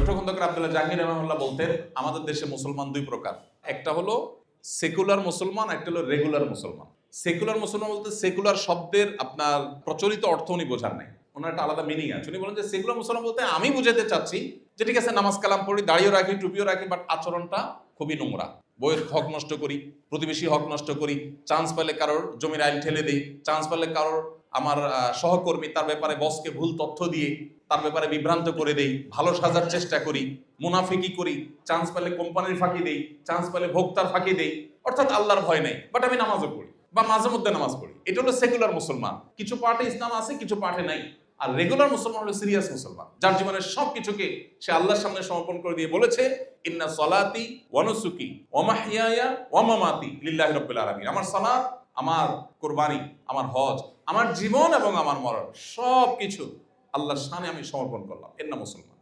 Doctor Khandakar Abdullah Jahangir রহমাহুল্লাহ বলতেন আমাদের দেশে মুসলমান দুই প্রকার, একটা হলো সেকুলার মুসলমান, একটা হলো রেগুলার মুসলমান। সেকুলার মুসলমান বলতে সেকুলার শব্দের আপনার প্রচলিত অর্থ উনি বোঝান নাই, ওনার একটা আলাদা মিনিং আছে। উনি বলেন যে সেকুলার মুসলমান বলতে আমি বুঝাতে চাচ্ছি যে ঠিক আছে নামাজ কালাম পড়ি, দাড়িও রাখি, টুপিও রাখি, বাট আচরণটা খুবই নোংরা, বইয়ের হক নষ্ট করি, প্রতিবেশী হক নষ্ট করি, চান্স পেলে কারোর জমির আইল ঠেলে দেই, চান্স পেলে কারোর আমার সহকর্মী তার ব্যাপারে বসকে ভুল তথ্য দিয়ে তার ব্যাপারে বিভ্রান্ত করে দেই, ভালো সাজার চেষ্টা করি, মুনাফিকি করি, চান্স পেলে কোম্পানির ফাঁকি দেই, চান্স পেলে ভোক্তার ফাঁকি দেই, অর্থাৎ আল্লাহর ভয় নেই, বাট আমি নামাজও পড়ি বা মাঝে মধ্যে নামাজ পড়ি। এটা হলো সেকুলার মুসলমান, কিছু পার্টে ইসলাম আছে, কিছু পার্টে নাই। আর রেগুলার মুসলমান হলো সিরিয়াস মুসলমান, যার জীবনের সবকিছুকে সে আল্লাহর সামনে সমর্পণ করে দিয়ে বলেছে ইন্না সলাতি ওয়া নুসুকি ওয়া মাহইয়ায়া ওয়া মামাতি লিল্লাহি রাব্বিল আলামিন। আমার সালাত, আমার কুরবানি, আমার হজ, আমার জীবন এবং আমার মরণ সবকিছু আল্লাহর শানে আমি সমর্পণ করলাম, এর নাম মুসলমান।